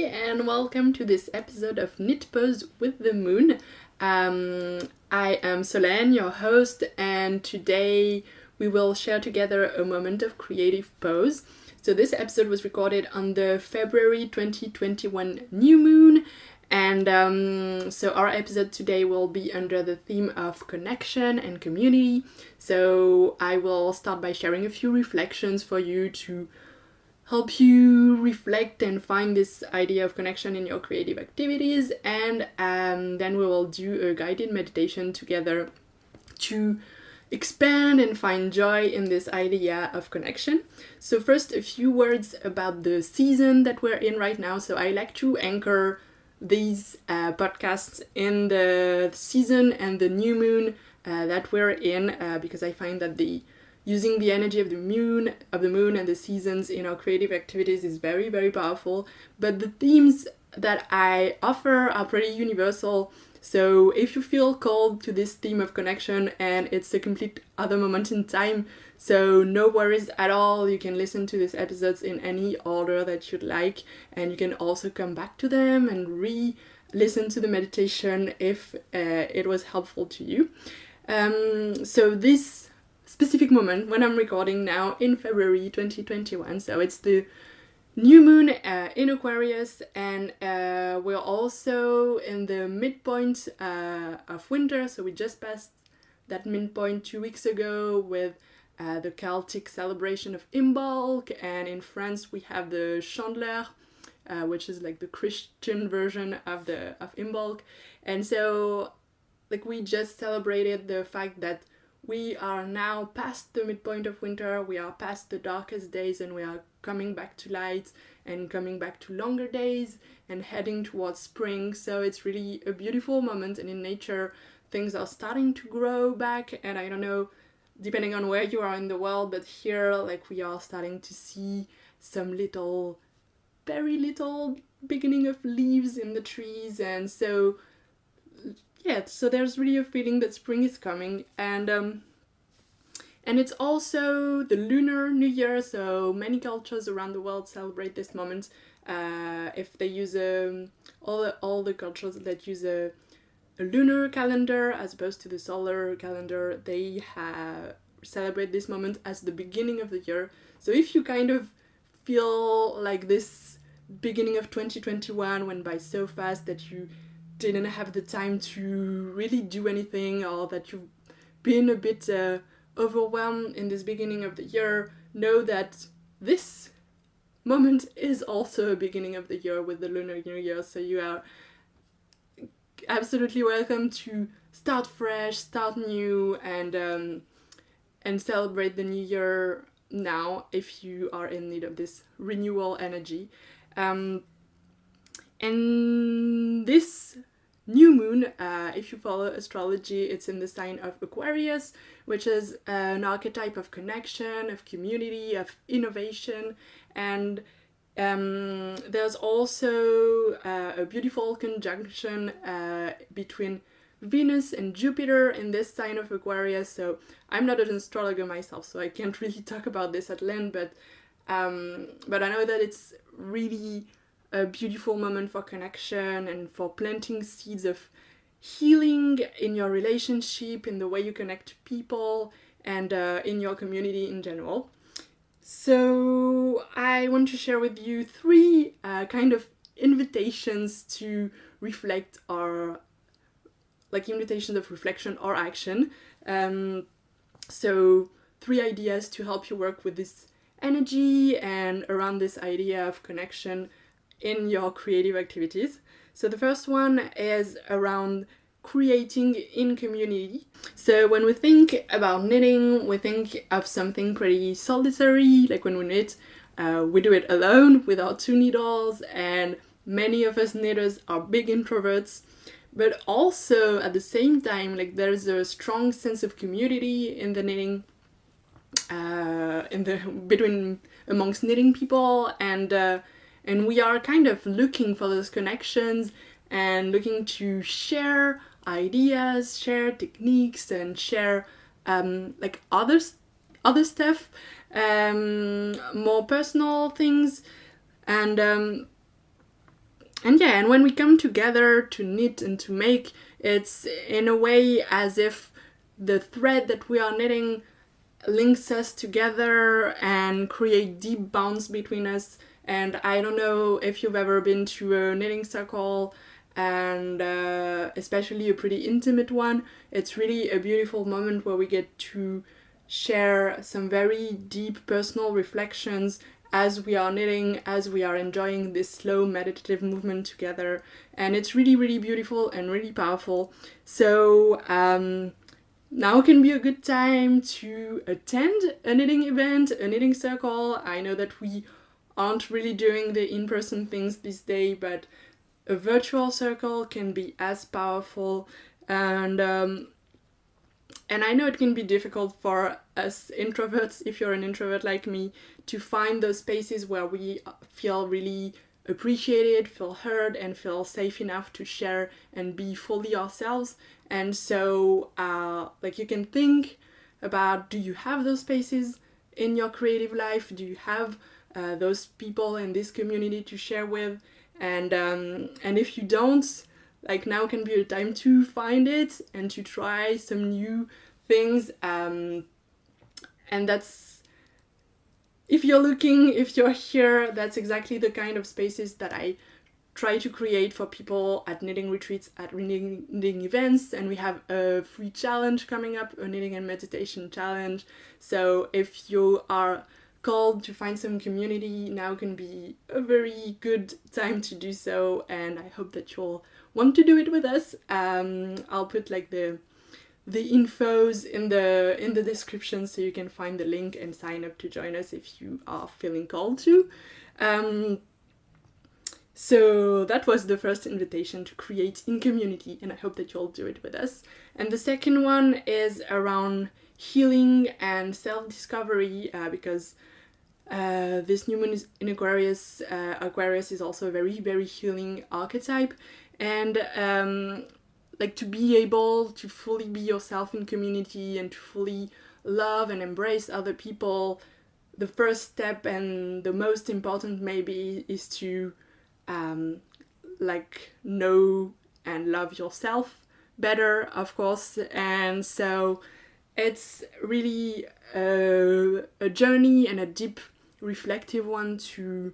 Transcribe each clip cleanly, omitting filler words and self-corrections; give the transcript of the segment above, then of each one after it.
and welcome to this episode of Knit Pose with the Moon. I am Solène, your host, and today we will share together a moment of creative pose. So this episode was recorded on the February 2021 new moon, and so our episode today will be under the theme of connection and community. So I will start by sharing a few reflections for you to help you reflect and find this idea of connection in your creative activities, and then we will do a guided meditation together to expand and find joy in this idea of connection. So first, a few words about the season that we're in right now. So I like to anchor these podcasts in the season and the new moon that we're in, because I find that using the energy of the moon and the seasons in our creative activities is very, very powerful. But the themes that I offer are pretty universal. So if you feel called to this theme of connection and it's a complete other moment in time, so no worries at all. You can listen to these episodes in any order that you'd like, and you can also come back to them and re-listen to the meditation if it was helpful to you. So this specific moment when I'm recording now in February 2021, so it's the new moon in Aquarius, and we're also in the midpoint of winter. So we just passed that midpoint 2 weeks ago with the Celtic celebration of Imbolc, and in France we have the Chandeleur, which is like the Christian version of Imbolc. And so we just celebrated the fact that we are now past the midpoint of winter, we are past the darkest days, and we are coming back to light and coming back to longer days and heading towards spring. So it's really a beautiful moment, and in nature things are starting to grow back. And I don't know, depending on where you are in the world, but here we are starting to see some very little beginning of leaves in the trees. And so so there's really a feeling that spring is coming, and it's also the Lunar New Year, so many cultures around the world celebrate this moment. If they use all the cultures that use a lunar calendar as opposed to the solar calendar, they celebrate this moment as the beginning of the year. So if you kind of feel like this beginning of 2021 went by so fast that you didn't have the time to really do anything, or that you've been a bit overwhelmed in this beginning of the year, know that this moment is also a beginning of the year with the Lunar New Year. So you are absolutely welcome to start fresh, start new, and celebrate the new year now if you are in need of this renewal energy. And this new moon, if you follow astrology, it's in the sign of Aquarius, which is an archetype of connection, of community, of innovation. And there's also a beautiful conjunction between Venus and Jupiter in this sign of Aquarius. So I'm not an astrologer myself, so I can't really talk about this at length, but I know that it's really a beautiful moment for connection and for planting seeds of healing in your relationship, in the way you connect to people, and in your community in general. So I want to share with you 3 kind of invitations to reflect, or invitations of reflection or action. So 3 ideas to help you work with this energy and around this idea of connection in your creative activities. So the first one is around creating in community. So when we think about knitting, we think of something pretty solitary. Like when we knit, we do it alone with our 2 needles, and many of us knitters are big introverts. But also at the same time, there's a strong sense of community in the knitting, amongst knitting people, and we are kind of looking for those connections and looking to share ideas, share techniques, and share other stuff, more personal things. And and when we come together to knit and to make, it's in a way as if the thread that we are knitting links us together and create deep bonds between us. And I don't know if you've ever been to a knitting circle, and especially a pretty intimate one. It's really a beautiful moment where we get to share some very deep personal reflections as we are knitting, as we are enjoying this slow meditative movement together. And it's really, really beautiful and really powerful. So now can be a good time to attend a knitting event, a knitting circle. I know that we aren't really doing the in-person things this day, but a virtual circle can be as powerful. And I know it can be difficult for us introverts, if you're an introvert like me, to find those spaces where we feel really appreciated, feel heard, and feel safe enough to share and be fully ourselves. And so, you can think about, do you have those spaces in your creative life? Do you have those people in this community to share with? And if you don't, now can be a time to find it and to try some new things. And that's, if you're looking, if you're here, that's exactly the kind of spaces that I try to create for people at knitting retreats, at knitting events. And we have a free challenge coming up, a knitting and meditation challenge. So if you are called to find some community, now can be a very good time to do so, and I hope that you'll want to do it with us. I'll put the infos in the description, so you can find the link and sign up to join us if you are feeling called to. So that was the first invitation, to create in community, and I hope that you'll do it with us. And the second one is around healing and self-discovery, because this new moon is in Aquarius. Aquarius is also a very, very healing archetype, and to be able to fully be yourself in community and to fully love and embrace other people, the first step and the most important maybe is to know and love yourself better, of course. And so it's really a journey and a deep reflective one to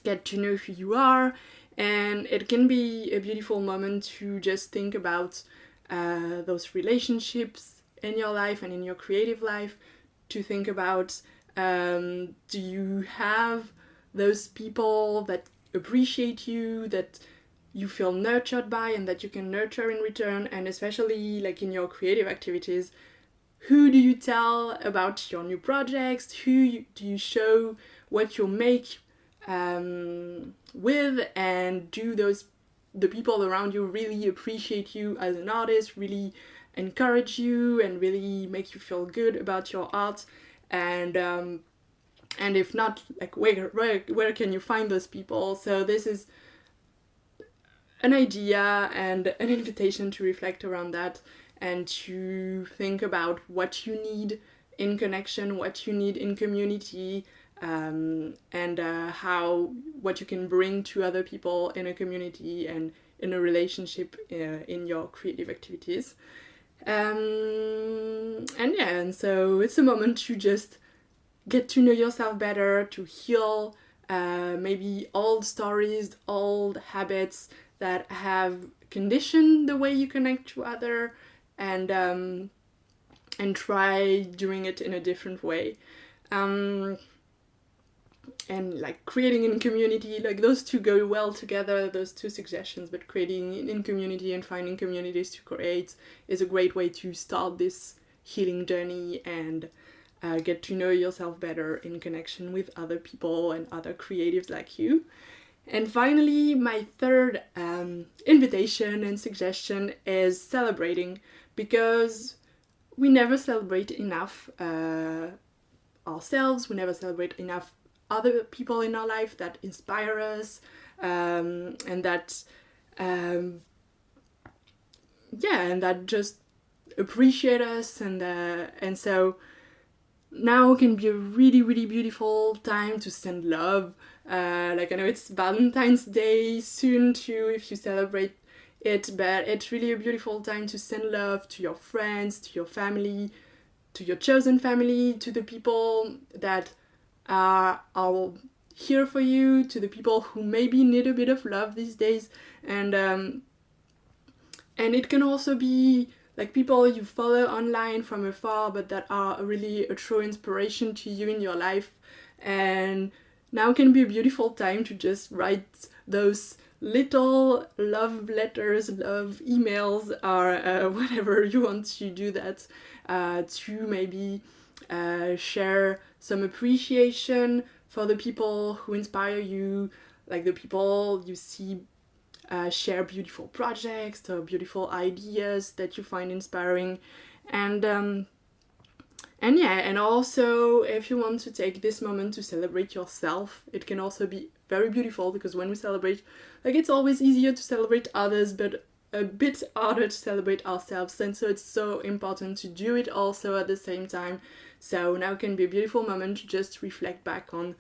get to know who you are. And it can be a beautiful moment to just think about those relationships in your life and in your creative life, to think about, do you have those people that appreciate you, that you feel nurtured by and that you can nurture in return? And especially in your creative activities, who do you tell about your new projects? Who do you show what you make with? And do the people around you really appreciate you as an artist, really encourage you and really make you feel good about your art? And if not, where can you find those people? So this is an idea and an invitation to reflect around that, and to think about what you need in connection, what you need in community, and what you can bring to other people in a community and in a relationship in your creative activities. And so it's a moment to just get to know yourself better, to heal maybe old stories, old habits that have conditioned the way you connect to other, and try doing it in a different way. And creating in community, those two go well together, those two suggestions, but creating in community and finding communities to create is a great way to start this healing journey and get to know yourself better in connection with other people and other creatives like you. And finally, my third invitation and suggestion is celebrating, because we never celebrate enough ourselves, we never celebrate enough other people in our life that inspire us, and that and that just appreciate us, and so now can be a really, really beautiful time to send love. Like I know it's Valentine's Day soon too, if you celebrate it, but it's really a beautiful time to send love to your friends, to your family, to your chosen family, to the people that are here for you, to the people who maybe need a bit of love these days, and it can also be like people you follow online from afar but that are really a true inspiration to you in your life. And now can be a beautiful time to just write those little love letters, love emails, or whatever you want to do that, to maybe share some appreciation for the people who inspire you, like the people you see share beautiful projects or beautiful ideas that you find inspiring. And yeah, and also if you want to take this moment to celebrate yourself, it can also be very beautiful, because when we celebrate, like, it's always easier to celebrate others but a bit harder to celebrate ourselves, and so it's so important to do it also at the same time. So now can be a beautiful moment to just reflect back on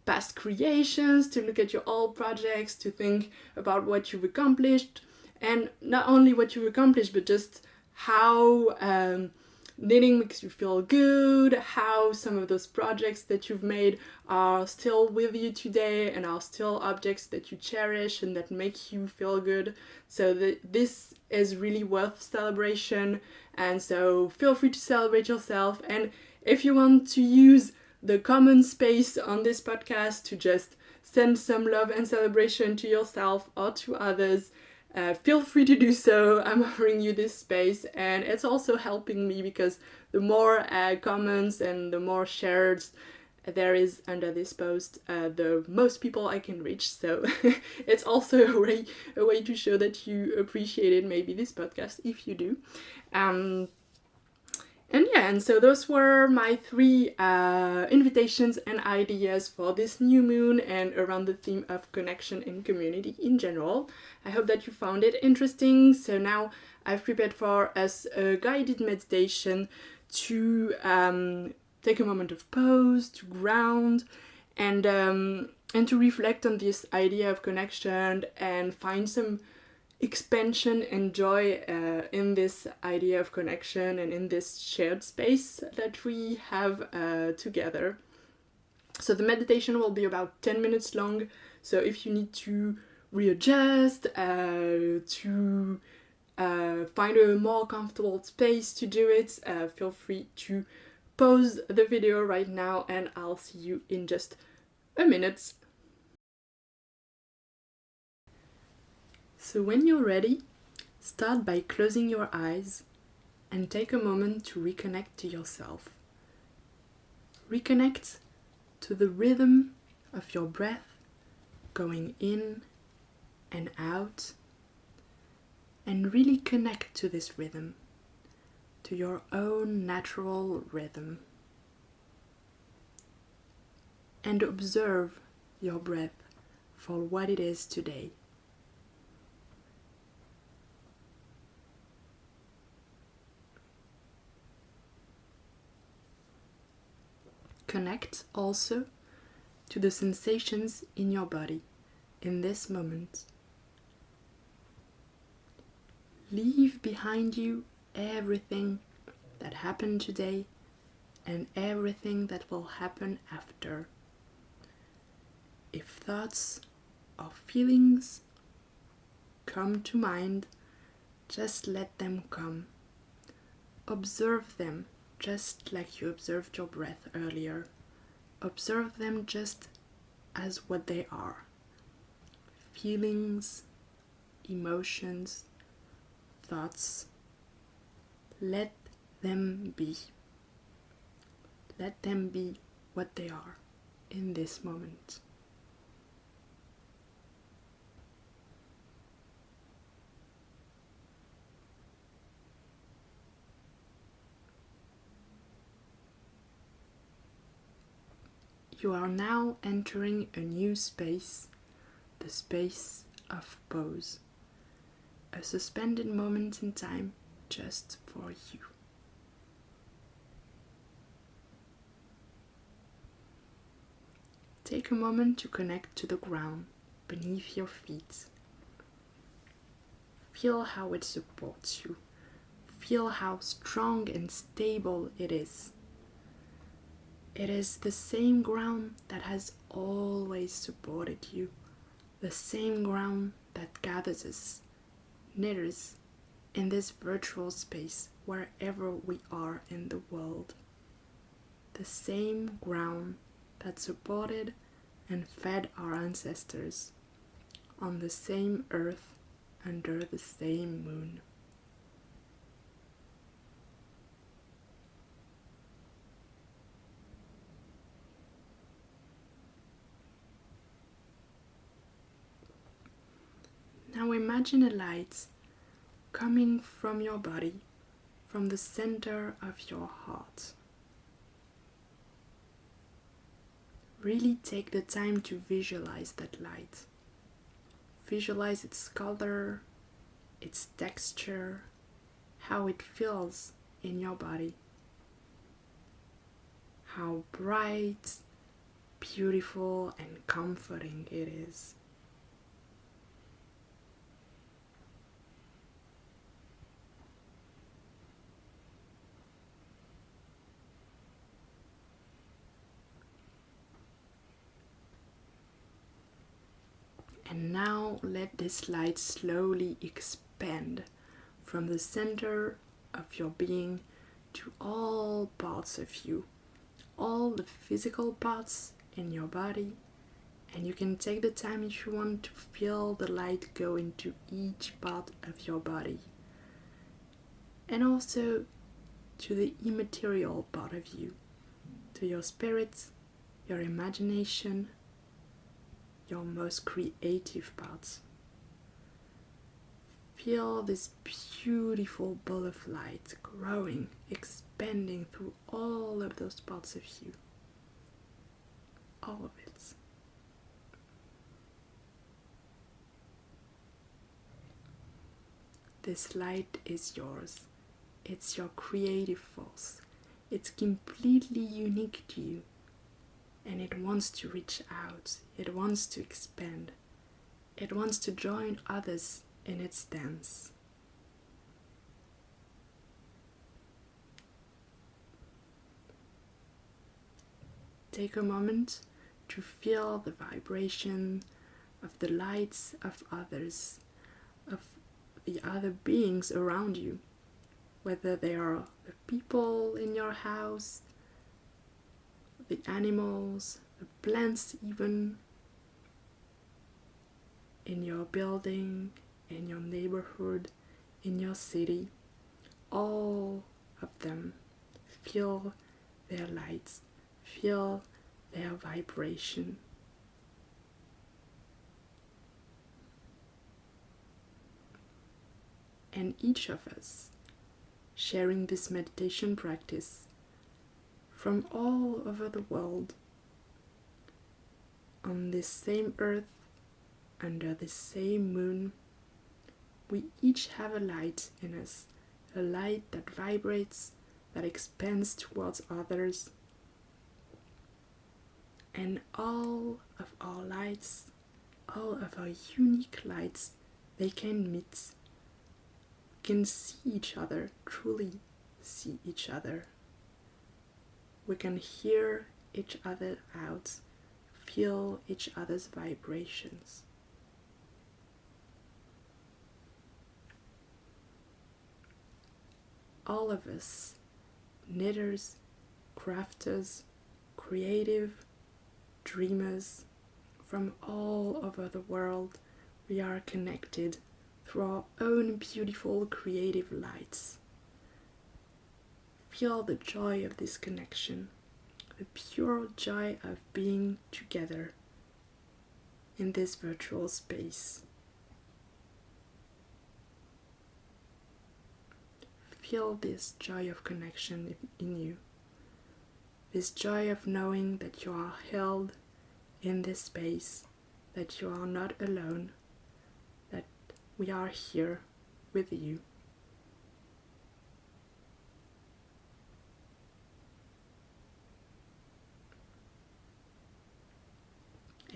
past creations, to look at your old projects, to think about what you've accomplished, and not only what you've accomplished, but just how knitting makes you feel good, how some of those projects that you've made are still with you today and are still objects that you cherish and that make you feel good. So this is really worth celebration, and so feel free to celebrate yourself. And if you want to use the common space on this podcast to just send some love and celebration to yourself or to others, feel free to do so. I'm offering you this space, and it's also helping me, because the more comments and the more shares there is under this post, the most people I can reach. So it's also a way to show that you appreciated maybe this podcast, if you do. And yeah, and so those were my 3 invitations and ideas for this new moon and around the theme of connection and community in general. I hope that you found it interesting. So now I've prepared for us a guided meditation to take a moment of pause, to ground, and to reflect on this idea of connection and find some expansion and joy in this idea of connection and in this shared space that we have together. So the meditation will be about 10 minutes long, so if you need to readjust, to find a more comfortable space to do it, feel free to pause the video right now, and I'll see you in just a minute. So when you're ready, start by closing your eyes and take a moment to reconnect to yourself. Reconnect to the rhythm of your breath going in and out, and really connect to this rhythm, to your own natural rhythm. And observe your breath for what it is today. Connect also to the sensations in your body in this moment. Leave behind you everything that happened today and everything that will happen after. If thoughts or feelings come to mind, just let them come. Observe them just like you observed your breath earlier. Observe them just as what they are. Feelings, emotions, thoughts. Let them be. Let them be what they are in this moment. You are now entering a new space, the space of pause, a suspended moment in time just for you. Take a moment to connect to the ground beneath your feet. Feel how it supports you. Feel how strong and stable it is. It is the same ground that has always supported you, the same ground that gathers us, knitters, in this virtual space wherever we are in the world. The same ground that supported and fed our ancestors on the same earth under the same moon. Now imagine a light coming from your body, from the center of your heart. Really take the time to visualize that light. Visualize its color, its texture, how it feels in your body. How bright, beautiful, and comforting it is. And now let this light slowly expand from the center of your being to all parts of you, all the physical parts in your body. And you can take the time if you want to feel the light go into each part of your body. And also to the immaterial part of you, to your spirit, your imagination, your most creative parts. Feel this beautiful ball of light growing, expanding through all of those parts of you. All of it. This light is yours. It's your creative force. It's completely unique to you. And it wants to reach out. It wants to expand. It wants to join others in its dance. Take a moment to feel the vibration of the lights of others, of the other beings around you, whether they are the people in your house, the animals, the plants even, in your building, in your neighborhood, in your city. All of them feel their lights, feel their vibration. And each of us, sharing this meditation practice from all over the world, on this same earth, under this same moon, we each have a light in us, a light that vibrates, that expands towards others. And all of our lights, all of our unique lights, they can meet, can see each other, truly see each other. We can hear each other out, feel each other's vibrations. All of us, knitters, crafters, creative, dreamers, from all over the world, we are connected through our own beautiful creative lights. Feel the joy of this connection, the pure joy of being together in this virtual space. Feel this joy of connection in you, this joy of knowing that you are held in this space, that you are not alone, that we are here with you.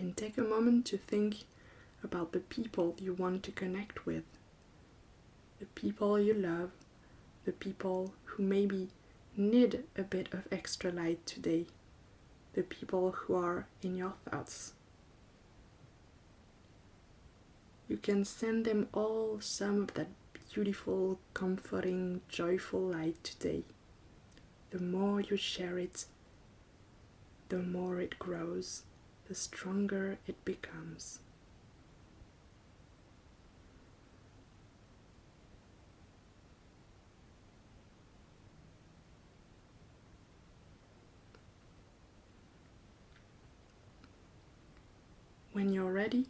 can take a moment to think about the people you want to connect with, the people you love, the people who maybe need a bit of extra light today, the people who are in your thoughts. You can send them all some of that beautiful, comforting, joyful light today. The more you share it, the more it grows, the stronger it becomes. When you're ready,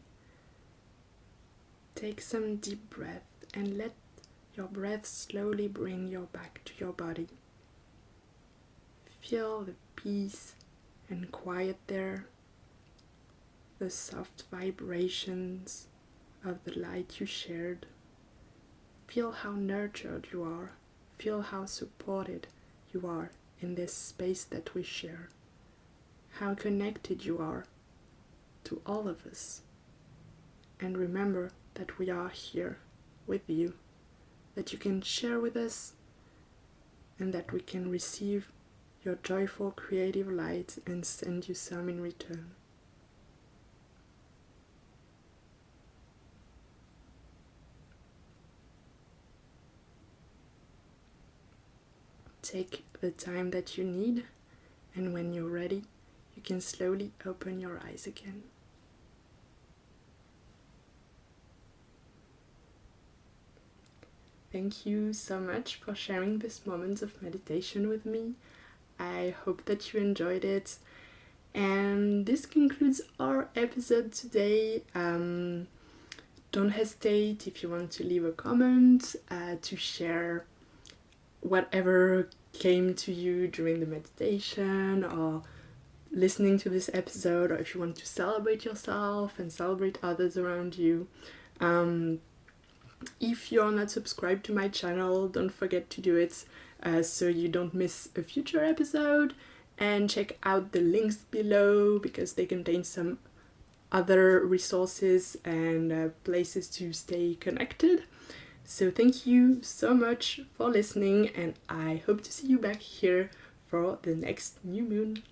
take some deep breath and let your breath slowly bring you back to your body. Feel the peace and quiet there, the soft vibrations of the light you shared. Feel how nurtured you are. Feel how supported you are in this space that we share. How connected you are to all of us. And remember that we are here with you, that you can share with us, and that we can receive your joyful creative light and send you some in return. Take the time that you need, and when you're ready, you can slowly open your eyes again. Thank you so much for sharing this moment of meditation with me. I hope that you enjoyed it. And this concludes our episode today. Don't hesitate if you want to leave a comment, to share whatever came to you during the meditation or listening to this episode, or if you want to celebrate yourself and celebrate others around you. If you're not subscribed to my channel, don't forget to do it so you don't miss a future episode, and check out the links below because they contain some other resources and places to stay connected. So thank you so much for listening, and I hope to see you back here for the next new moon.